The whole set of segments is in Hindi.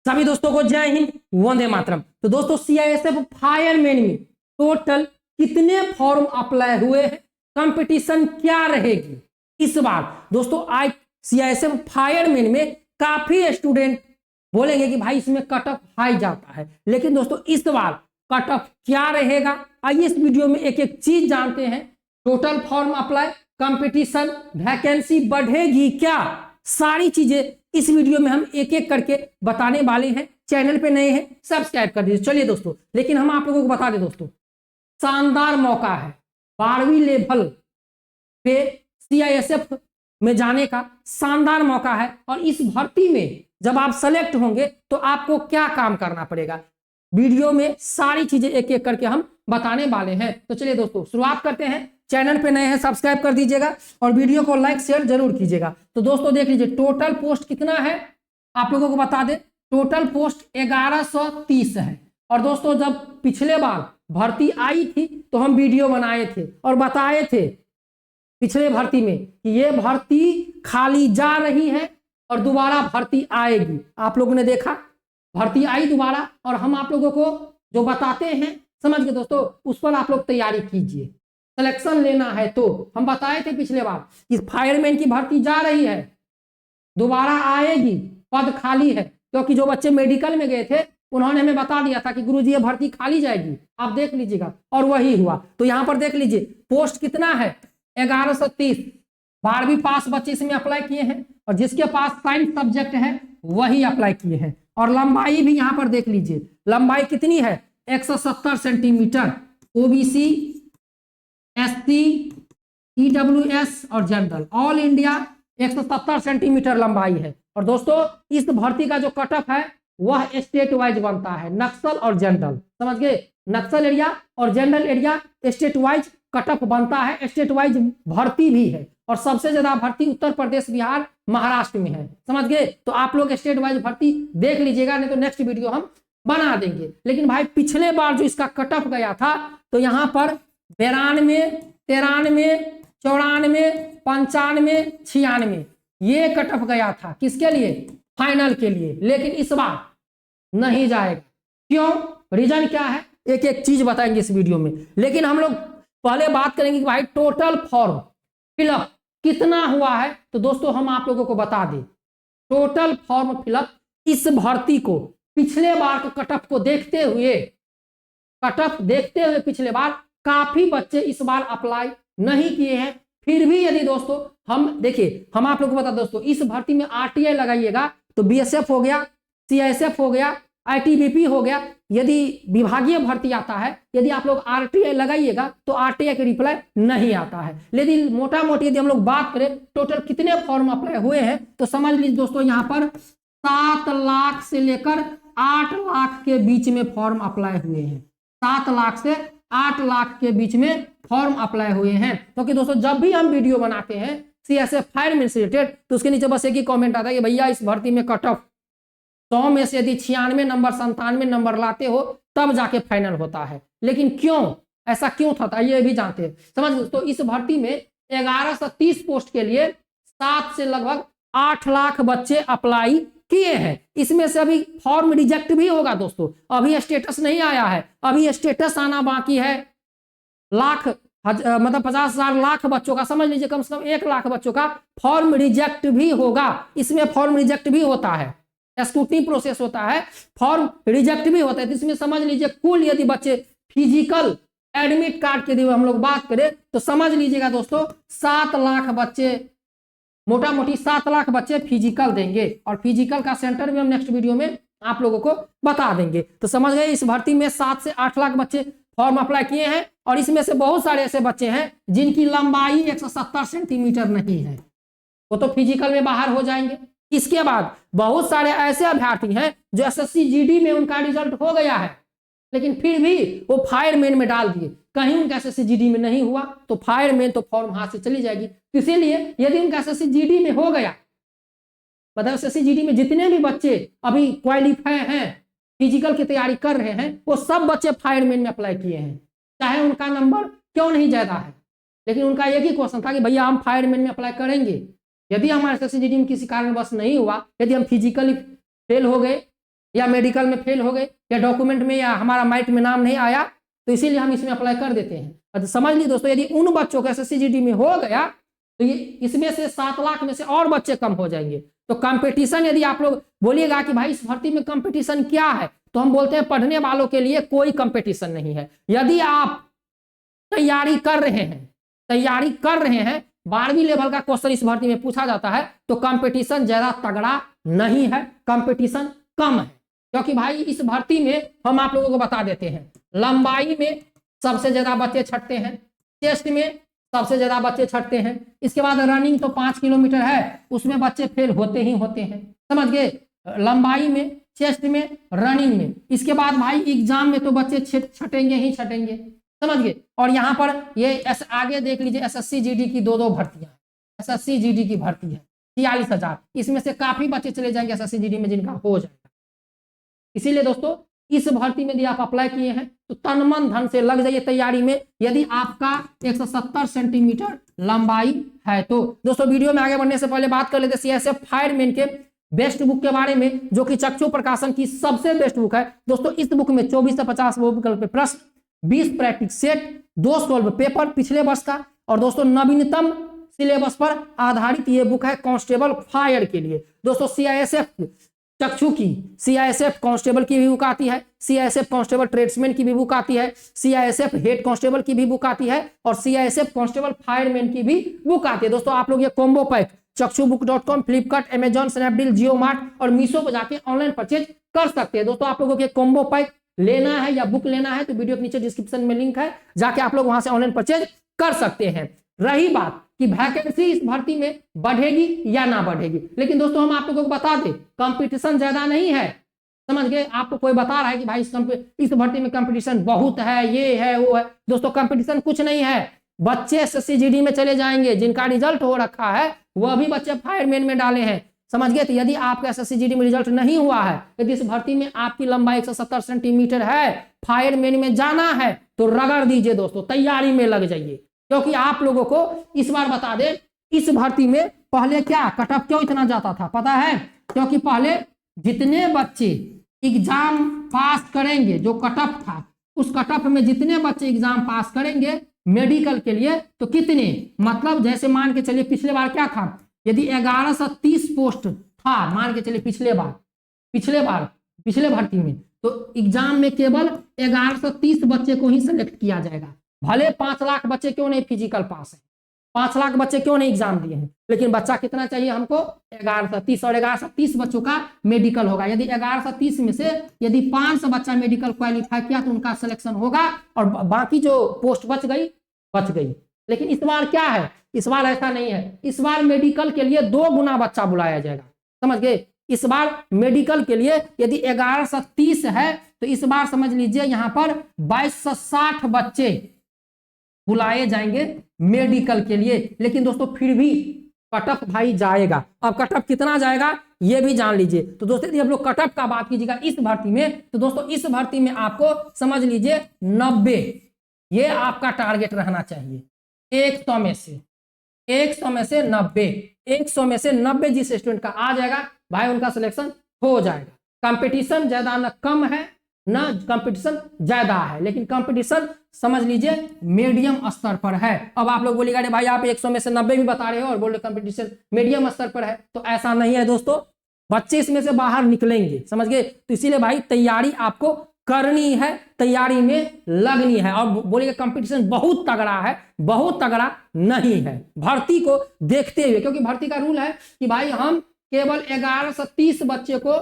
सभी दोस्तों को जय हिंद, वंदे मातरम। तो दोस्तों सीआईएसएफ फायरमैन में टोटल कितने फॉर्म अप्लाई हुए हैं, कंपटीशन क्या रहेगी इस बार। दोस्तों आज सीआईएसएफ फायरमैन में काफी स्टूडेंट बोलेंगे कि भाई इसमें कट ऑफ हाई जाता है, लेकिन दोस्तों इस बार कट ऑफ क्या रहेगा, आइए इस वीडियो में एक एक चीज जानते हैं। Total form apply, competition, vacancy बढ़ेगी क्या, सारी चीजें इस वीडियो में हम एक एक करके बताने वाले हैं। चैनल पे नए हैं सब्सक्राइब कर दीजिए। चलिए दोस्तों, लेकिन हम आप लोगों को बता दें दोस्तों, शानदार मौका है 12वीं लेवल पे सीआईएसएफ में जाने का, शानदार मौका है। और इस भर्ती में जब आप सेलेक्ट होंगे तो आपको क्या काम करना पड़ेगा, वीडियो में सारी चीजें एक एक करके हम बताने वाले हैं। तो चलिए दोस्तों शुरुआत करते हैं। चैनल पे नए हैं सब्सक्राइब कर दीजिएगा और वीडियो को लाइक शेयर जरूर कीजिएगा। तो दोस्तों देख लीजिए टोटल पोस्ट कितना है, आप लोगों को बता दें टोटल पोस्ट 1130 है। और दोस्तों जब पिछले बार भर्ती आई थी तो हम वीडियो बनाए थे और बताए थे पिछले भर्ती में कि ये भर्ती खाली जा रही है और दोबारा भर्ती आएगी। आप लोगों ने देखा भर्ती आई दोबारा, और हम आप लोगों को जो बताते हैं समझ गए दोस्तों, उस पर आप लोग तैयारी कीजिए। सिलेक्शन लेना है तो हम बताए थे पिछले बार कि फायरमैन की भर्ती जा रही है, दोबारा आएगी, पद खाली है। क्योंकि जो बच्चे मेडिकल में गए थे उन्होंने हमें बता दिया था कि गुरुजी ये भर्ती खाली जाएगी, आप देख लीजिएगा, और वही हुआ। तो यहाँ पर देख लीजिए पोस्ट कितना है 1130। 12वीं पास बच्चे इसमें अप्लाई किए हैं और जिसके पास साइंस सब्जेक्ट है वही अप्लाई किए हैं। और लंबाई भी यहाँ पर देख लीजिए, लंबाई कितनी है 170 सेंटीमीटर। ओबीसी, एसटी, ईडब्ल्यूएस और जनरल ऑल इंडिया 170 सेंटीमीटर लंबाई है। और दोस्तों इस भर्ती का जो कट ऑफ है वह स्टेट वाइज बनता है, नक्सल और जनरल, समझ गए, नक्सल एरिया और general area state wise cut off बनता है, स्टेट वाइज भर्ती भी है। और सबसे ज्यादा भर्ती उत्तर प्रदेश, बिहार, महाराष्ट्र में है, समझ गए। तो आप लोग स्टेट वाइज भर्ती देख लीजिएगा, नहीं तो नेक्स्ट वीडियो हम बना देंगे। लेकिन भाई पिछले बार जो इसका कट ऑफ गया था तो यहाँ पर 92, 93, 94, 95, 96 ये कट ऑफ गया था, किसके लिए, फाइनल के लिए। लेकिन इस बार नहीं जाएगा, क्यों, रीजन क्या है, एक एक चीज बताएंगे इस वीडियो में। लेकिन हम लोग पहले बात करेंगे कि भाई टोटल फॉर्म फिलअप कितना हुआ है। तो दोस्तों हम आप लोगों को बता दें टोटल फॉर्म फिलअप इस भर्ती को पिछले बार के कट ऑफ को देखते हुए, कट ऑफ देखते हुए पिछले बार काफी बच्चे इस बार अप्लाई नहीं किए हैं। फिर भी यदि दोस्तों हम देखिए, हम आप लोग को बता दोस्तों इस भर्ती में आरटीआई लगाइएगा तो बीएसएफ हो गया, सीआईएसएफ हो गया, आईटीबीपी हो गया। यदि विभागीय भर्ती आता है, यदि आप लोग आरटीआई लगाइएगा तो आरटीआई के रिप्लाई नहीं आता है। लेकिन मोटा मोटी यदि हम लोग बात करें टोटल कितने फॉर्म अप्लाई हुए हैं तो समझ लीजिए दोस्तों यहाँ पर 7 लाख से लेकर 8 लाख के बीच में फॉर्म अप्लाई हुए हैं। 7 लाख से 8 लाख के बीच में फॉर्म अप्लाई हुए हैं। क्योंकि दोस्तों जब भी हम वीडियो बनाते हैं सीआईएसएफ फायरमैन से रिलेटेड तो उसके नीचे बस एक ही कमेंट आता है कि भैया इस भर्ती में कट ऑफ 100 में से यदि 96 नंबर 97 नंबर लाते हो तब जाके फाइनल होता है। लेकिन क्यों ऐसा क्यों था ये भी जानते हैं, समझ दोस्तों। इस भर्ती में 1130 पोस्ट के लिए 7 से लगभग 8 लाख बच्चे अप्लाई किए हैं। इसमें से अभी फॉर्म रिजेक्ट भी होगा दोस्तों, अभी स्टेटस नहीं आया है, अभी स्टेटस आना बाकी है। लाख मतलब 50,000 लाख बच्चों का, समझ लीजिए कम से कम 1 लाख बच्चों का फॉर्म रिजेक्ट भी होगा। इसमें फॉर्म रिजेक्ट भी होता है, स्क्रूटनी प्रोसेस होता है, फॉर्म रिजेक्ट भी होता है। इसमें समझ लीजिए कुल यदि बच्चे फिजिकल एडमिट कार्ड के यदि हम लोग बात करें तो समझ लीजिएगा दोस्तों 7 लाख बच्चे, मोटा मोटी 7 लाख बच्चे फिजिकल देंगे। और फिजिकल का सेंटर भी हम नेक्स्ट वीडियो में आप लोगों को बता देंगे। तो समझ गए इस भर्ती में 7 से 8 लाख बच्चे फॉर्म अप्लाई किए हैं। और इसमें से बहुत सारे ऐसे बच्चे हैं जिनकी लंबाई 170 सेंटीमीटर नहीं है, वो तो फिजिकल में बाहर हो जाएंगे। इसके बाद बहुत सारे ऐसे अभ्यर्थी हैं जो एसएससी जीडी में उनका रिजल्ट हो गया है, लेकिन फिर भी वो फायरमैन में डाल दिए, कहीं उनका एसएससी जीडी में नहीं हुआ तो फायरमैन तो फॉर्म हाथ से चली जाएगी। इसीलिए यदि उनका एसएससी जीडी में हो गया, मतलब एसएससी जीडी में जितने भी बच्चे अभी क्वालिफाई हैं, फिजिकल की तैयारी कर रहे हैं, वो सब बच्चे फायरमैन में अप्लाई किए हैं, चाहे उनका नंबर क्यों नहीं ज्यादा है। लेकिन उनका एक ही क्वेश्चन था कि भैया हम फायरमैन में अप्लाई करेंगे, यदि हमारे एसएससी जीडी में किसी कारणवश नहीं हुआ, यदि हम फिजिकली फेल हो गए या मेडिकल में फेल हो गए, या डॉक्यूमेंट में या हमारा मेरिट में नाम नहीं आया, तो इसीलिए हम इसमें अप्लाई कर देते हैं। तो समझ लीजिए दोस्तों, यदि उन बच्चों का एसएससी जीडी में हो गया तो ये इसमें से 7 लाख में से और बच्चे कम हो जाएंगे। तो कंपटीशन, यदि आप लोग बोलिएगा कि भाई इस भर्ती में कंपटीशन क्या है, तो हम बोलते हैं पढ़ने वालों के लिए कोई कंपटीशन नहीं है। यदि आप तैयारी कर रहे हैं 12वीं लेवल का क्वेश्चन इस भर्ती में पूछा जाता है, तो कंपटीशन ज्यादा तगड़ा नहीं है, कंपटीशन कम है। क्योंकि भाई इस भर्ती में हम आप लोगों को बता देते हैं, लंबाई में सबसे ज्यादा बच्चे छटते हैं, चेस्ट में सबसे ज्यादा बच्चे छटते हैं, इसके बाद रनिंग तो 5 किलोमीटर है, उसमें बच्चे फेल होते ही होते हैं, समझ गए, लंबाई में, चेस्ट में, रनिंग में। इसके बाद भाई एग्जाम में तो बच्चे छटेंगे ही छटेंगे, समझ गए। और यहाँ पर ये आगे देख लीजिए, एसएससी जीडी की 2 भर्तियां, एसएससी जीडी की भर्ती है 46,000, इसमें से काफी बच्चे चले जाएंगे एसएससी जीडी में जिनका हो जाएगा। इसीलिए दोस्तों इस भर्ती में यदि आप अप्लाई किए हैं तो तन मन धन से लग जाइए तैयारी में। यदि आपका 170 सेंटीमीटर लंबाई है तो दोस्तों, वीडियो में आगे बढ़ने से पहले बात कर लेते हैं सीआईएसएफ फायरमैन के बेस्ट बुक के बारे में, जो कि चक्षु प्रकाशन की सबसे बेस्ट बुक है दोस्तों। इस बुक में 24 से 50 विकल्प प्रश्न, 20 प्रैक्टिस सेट, 2 सॉल्व पेपर पिछले वर्ष का, और दोस्तों नवीनतम सिलेबस पर आधारित ये बुक है कांस्टेबल फायर के लिए। दोस्तों सीआईएसएफ चक्षु की, सीआईएसएफ कांस्टेबल की भी बुक आती है, सीआईएसएफ कांस्टेबल ट्रेड्समैन की भी बुक आती है, सीआईएसएफ हेड कांस्टेबल की भी बुक आती है, और सीआईएसएफ कांस्टेबल फायरमैन की भी बुक आती है। दोस्तों आप लोग ये कॉम्बो पैक चक्षुबुक.com, फ्लिपकार्ट, अमेजॉन, स्नैपडील, जियो मार्ट और मीशो पर जाके ऑनलाइन परचेज कर सकते हैं। दोस्तों आप लोगों के कॉम्बो पैक लेना है या बुक लेना है तो वीडियो के नीचे डिस्क्रिप्शन में लिंक है, जाके आप लोग वहां से ऑनलाइन परचेज कर सकते हैं। रही बात कि वैकेंसी इस भर्ती में बढ़ेगी या ना बढ़ेगी, लेकिन दोस्तों हम आप लोगों को बता दें कंपटीशन ज्यादा नहीं है, समझ गए। आपको कोई बता रहा है कि भाई इस भर्ती में कंपटीशन बहुत है, ये है वो है, दोस्तों कंपटीशन कुछ नहीं है। बच्चे एसएससी जीडी में चले जाएंगे, जिनका रिजल्ट हो रखा है वह भी बच्चे फायरमैन में डाले हैं, समझ गए। तो यदि आपका एसएससी जीडी में रिजल्ट नहीं हुआ है, यदि इस भर्ती में आपकी लंबाई 170 सेंटीमीटर है, फायरमैन में जाना है, तो रगड़ दीजिए दोस्तों, तैयारी में लग जाइए। क्योंकि आप लोगों को इस बार बता दें, इस भर्ती में पहले क्या कट ऑफ क्यों इतना जाता था पता है? क्योंकि पहले जितने बच्चे एग्जाम पास करेंगे, जो कट ऑफ था, उस कट ऑफ में जितने बच्चे एग्जाम पास करेंगे मेडिकल के लिए, तो कितने, मतलब जैसे मान के चलिए पिछले बार क्या था, यदि 1130 पोस्ट था, मान के चलिए पिछले भर्ती में, तो एग्जाम में केवल 1130 बच्चे को ही सिलेक्ट किया जाएगा। भले 5 लाख बच्चे क्यों नहीं फिजिकल पास है, 5 लाख बच्चे क्यों नहीं एग्जाम दिए हैं, लेकिन बच्चा कितना चाहिए हमको 1130, और 1130 बच्चों का मेडिकल होगा। यदि 1130 में से यदि 500 बच्चा मेडिकल क्वालिफाई किया तो उनका सिलेक्शन होगा, और बाकी जो पोस्ट बच गई। लेकिन इस बार क्या है, इस बार ऐसा नहीं है, इस बार मेडिकल के लिए 2 गुना बच्चा बुलाया जाएगा, समझ गए। इस बार मेडिकल के लिए यदि 1130 है तो इस बार समझ लीजिए यहाँ पर 2260 बच्चे बुलाए जाएंगे मेडिकल के लिए। लेकिन दोस्तों फिर भी कट ऑफ भाई जाएगा। अब कट ऑफ कितना जाएगा ये भी जान लीजिए। तो दोस्तों यदि आप लोग कट ऑफ का बात कीजिएगा इस भर्ती में, तो दोस्तों इस भर्ती में आपको समझ लीजिए 90, ये आपका टारगेट रहना चाहिए। 100 में से 90 जिस स्टूडेंट का आ जाएगा भाई उनका सिलेक्शन हो जाएगा। कंपटीशन ज्यादा न कम है, ना कंपटीशन ज्यादा है, लेकिन कंपटीशन समझ लीजिए मीडियम स्तर पर है। अब आप लोग बोलिएगा अरे भाई आप 100 में से 90 भी बता रहे हो और बोल रहे कंपटीशन मीडियम स्तर पर है, तो ऐसा नहीं है दोस्तों, बच्चे इसमें से बाहर निकलेंगे, समझ गए। तो इसीलिए भाई तैयारी आपको करनी है, तैयारी में लगनी है। और बोलिएगा कंपटीशन बहुत तगड़ा है, बहुत तगड़ा नहीं है। भर्ती को देखते हुए, क्योंकि भर्ती का रूल है कि भाई हम केवल 1130 बच्चे को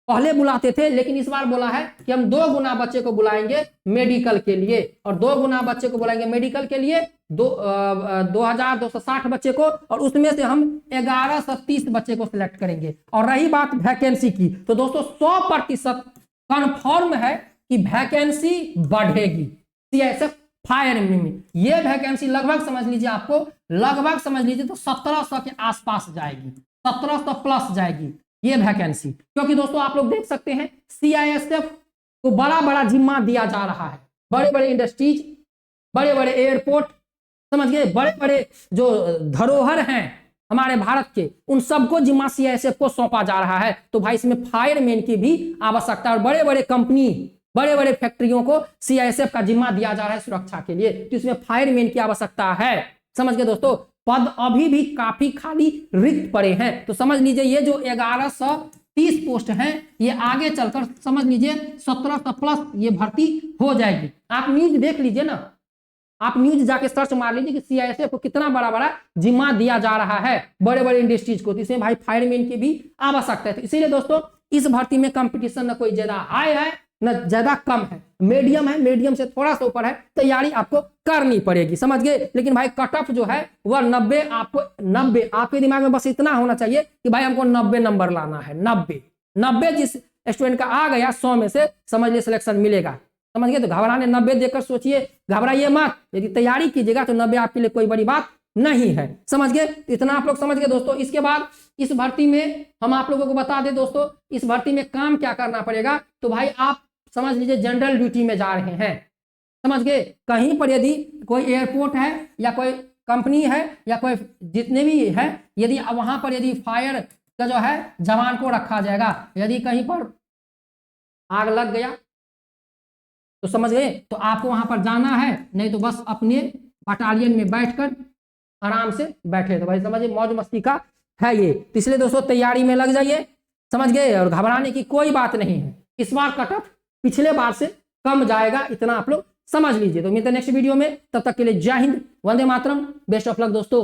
पहले बुलाते थे, लेकिन इस बार बोला है कि हम 2 गुना बच्चे को बुलाएंगे मेडिकल के लिए, और 2 गुना बच्चे को बुलाएंगे मेडिकल के लिए 2260 बच्चे को, और उसमें से हम 1130 बच्चे को सिलेक्ट करेंगे। और रही बात वैकेंसी की, तो दोस्तों 100% कन्फर्म है कि वैकेंसी बढ़ेगी सीआईएसएफ फायरमैन में। ये वैकेंसी लगभग समझ लीजिए, आपको लगभग समझ लीजिए तो 1700 के आसपास जाएगी, 1700 प्लस जाएगी ये वैकेंसी। क्योंकि दोस्तों आप लोग देख सकते हैं सीआईएसएफ को बड़ा बड़ा जिम्मा दिया जा रहा है, बड़े बड़े इंडस्ट्रीज, बड़े बड़े एयरपोर्ट, समझ गए, बड़े बड़े जो धरोहर हैं हमारे भारत के, उन सबको जिम्मा सीआईएसएफ को सौंपा जा रहा है। तो भाई इसमें फायरमैन की भी आवश्यकता, और बड़े बड़े कंपनी, बड़े बड़े फैक्ट्रियों को सीआईएसएफ का जिम्मा दिया जा रहा है सुरक्षा के लिए, तो इसमें फायरमैन की आवश्यकता है। समझ गए दोस्तों, पद अभी भी काफी खाली रिक्त पड़े हैं। तो समझ लीजिए ये जो 1130 पोस्ट हैं, ये आगे चलकर समझ लीजिए 1700 प्लस ये भर्ती हो जाएगी। आप न्यूज देख लीजिए ना, आप न्यूज जाके सर्च मार लीजिए कि सीआईएसएफ को कितना बड़ा बड़ा जिम्मा दिया जा रहा है बड़े बड़े इंडस्ट्रीज को। तो इसमें भाई फायरमैन की भी आवश्यकता है। तो इसीलिए दोस्तों इस भर्ती में कंपटीशन न कोई ज्यादा हाई है न ज्यादा कम है, मीडियम है, मीडियम से थोड़ा सा ऊपर है। तैयारी आपको करनी पड़ेगी, समझ गए। लेकिन भाई कट ऑफ जो है वह 90, आपको 90, आपके दिमाग में बस इतना होना चाहिए कि भाई हमको 90 नंबर लाना है। 90 जिस स्टूडेंट का आ गया 100 में से, समझ लिए सिलेक्शन मिलेगा। समझ गए। तो घबराने 90 देकर सोचिए, घबराइए मत। यदि तैयारी कीजिएगा तो 90 आपके लिए कोई बड़ी बात नहीं है। समझ गए, इतना आप लोग समझ गए दोस्तों। इसके बाद इस भर्ती में हम आप लोगों को बता दें दोस्तों, इस भर्ती में काम क्या करना पड़ेगा। तो भाई आप समझ लीजिए जनरल ड्यूटी में जा रहे हैं, समझ गए। कहीं पर यदि कोई एयरपोर्ट है या कोई कंपनी है या कोई जितने भी है, यदि वहां पर यदि फायर का जो है जवान को रखा जाएगा, यदि कहीं पर आग लग गया तो समझ गए, तो आपको वहां पर जाना है, नहीं तो बस अपने बटालियन में बैठकर आराम से बैठे। तो भाई समझिए मौज मस्ती का है ये। तो इसलिए दोस्तों तैयारी में लग जाइए, समझ गए, और घबराने की कोई बात नहीं है। इस बार कट ऑफ पिछले बार से कम जाएगा, इतना आप लोग समझ लीजिए। तो मिलते हैं नेक्स्ट वीडियो में, तब तक के लिए जय Hind, Vande Mataram, best of luck दोस्तों।